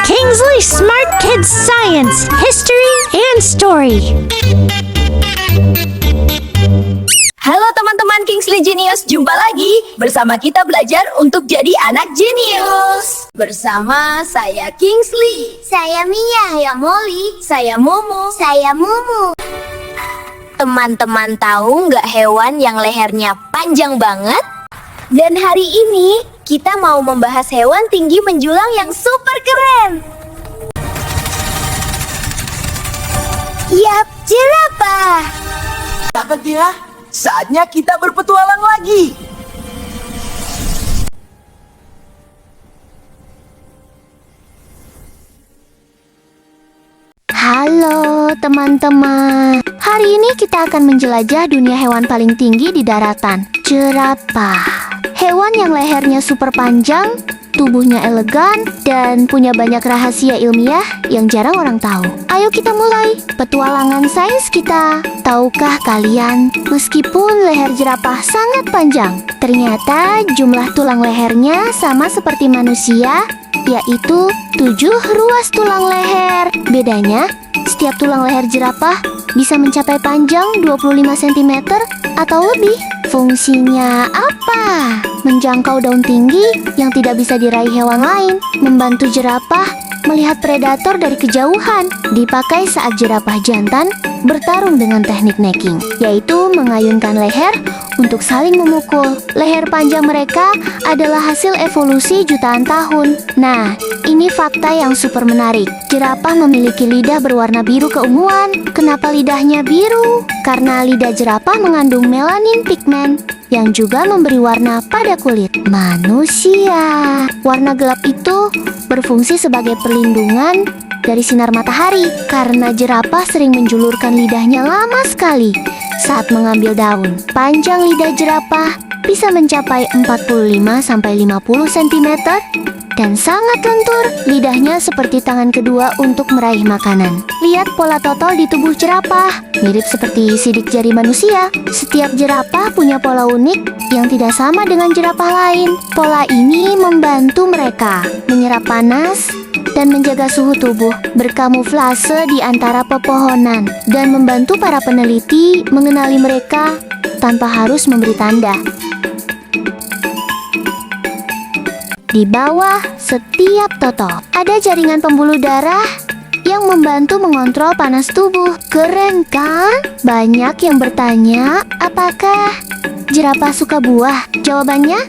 Kingsley Smart Kids Science, History, and Story. Halo teman-teman Kingsley Genius, jumpa lagi bersama kita belajar untuk jadi anak jenius. Bersama saya Kingsley, Saya Mia, ya Molly, saya Momo. saya Mumu. Teman-teman tahu nggak hewan yang lehernya panjang banget? Dan hari ini kita mau membahas hewan tinggi menjulang yang super keren. Yap, jerapah. Kakak Tia, saatnya kita berpetualang lagi. Halo teman-teman. Hari ini kita akan menjelajah dunia hewan paling tinggi di daratan, jerapah. Hewan yang lehernya super panjang, tubuhnya elegan, dan punya banyak rahasia ilmiah yang jarang orang tahu. Ayo kita mulai petualangan sains kita. Tahukah kalian, meskipun leher jerapah sangat panjang, ternyata jumlah tulang lehernya sama seperti manusia, yaitu 7 ruas tulang leher. Bedanya, setiap tulang leher jerapah bisa mencapai panjang 25 cm atau lebih. Fungsinya apa? Menjangkau daun tinggi yang tidak bisa diraih hewan lain, membantu jerapah melihat predator dari kejauhan. Dipakai saat jerapah jantan bertarung dengan teknik necking, yaitu mengayunkan leher untuk saling memukul. Leher panjang mereka adalah hasil evolusi jutaan tahun. Nah, ini fakta yang super menarik. Jerapah memiliki lidah berwarna biru keunguan. Kenapa lidahnya biru? Karena lidah jerapah mengandung melanin pigmen yang juga memberi warna pada kulit manusia. Warna gelap itu berfungsi sebagai perlindungan dari sinar matahari karena jerapah sering menjulurkan lidahnya lama sekali saat mengambil daun. Panjang lidah jerapah bisa mencapai 45-50 cm dan sangat lentur. Lidahnya seperti tangan kedua untuk meraih makanan. Lihat pola totol di tubuh jerapah, mirip seperti sidik jari manusia. Setiap jerapah punya pola unik yang tidak sama dengan jerapah lain. Pola ini membantu mereka menyerap panas dan menjaga suhu tubuh, berkamuflase di antara pepohonan, dan membantu para peneliti mengenali mereka tanpa harus memberi tanda. Di bawah setiap totol ada jaringan pembuluh darah yang membantu mengontrol panas tubuh. Keren kan? Banyak yang bertanya, apakah jerapah suka buah? Jawabannya,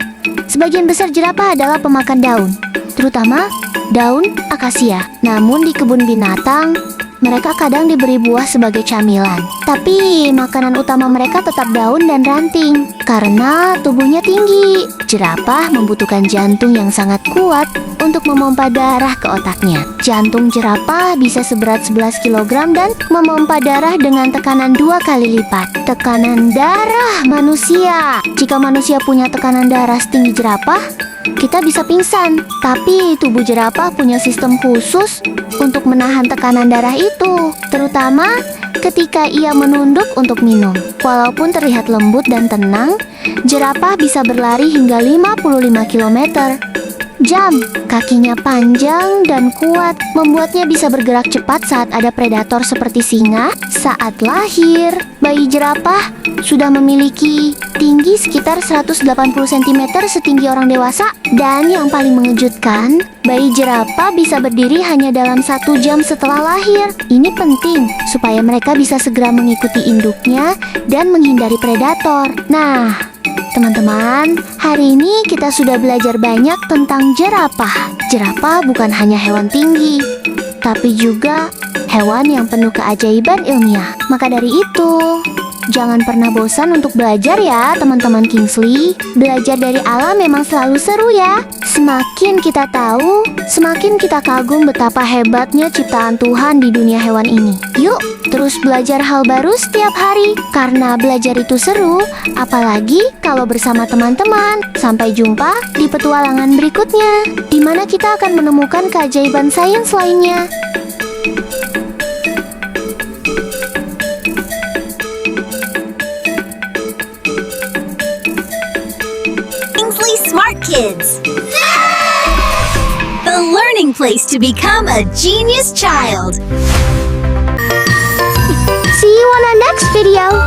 sebagian besar jerapah adalah pemakan daun, terutama daun akasia. Namun di kebun binatang, mereka kadang diberi buah sebagai camilan. Tapi makanan utama mereka tetap daun dan ranting karena tubuhnya tinggi. Jerapah membutuhkan jantung yang sangat kuat untuk memompa darah ke otaknya. Jantung jerapah bisa seberat 11 kg dan memompa darah dengan tekanan 2 kali lipat tekanan darah manusia. Jika manusia punya tekanan darah setinggi jerapah, kita bisa pingsan. Tapi tubuh jerapah punya sistem khusus untuk menahan tekanan darah itu, terutama ketika ia menunduk untuk minum. Walaupun terlihat lembut dan tenang, jerapah bisa berlari hingga 55 km jam. Kakinya panjang dan kuat, membuatnya bisa bergerak cepat saat ada predator seperti singa. Saat lahir, bayi jerapah sudah memiliki tinggi sekitar 180 cm setinggi orang dewasa. Dan yang paling mengejutkan, bayi jerapah bisa berdiri hanya dalam 1 jam setelah lahir. Ini penting supaya mereka bisa segera mengikuti induknya dan menghindari predator. Nah, teman-teman, hari ini kita sudah belajar banyak tentang jerapah. Jerapah bukan hanya hewan tinggi, tapi juga hewan yang penuh keajaiban ilmiah. Maka dari itu, jangan pernah bosan untuk belajar ya teman-teman Kingsley. Belajar dari alam memang selalu seru ya. Semakin kita tahu, semakin kita kagum betapa hebatnya ciptaan Tuhan di dunia hewan ini. Yuk, terus belajar hal baru setiap hari. Karena belajar itu seru, apalagi kalau bersama teman-teman. Sampai jumpa di petualangan berikutnya, di mana kita akan menemukan keajaiban sains lainnya. Kingsley Smart Kids, the learning place to become a genius child. See you on our next video.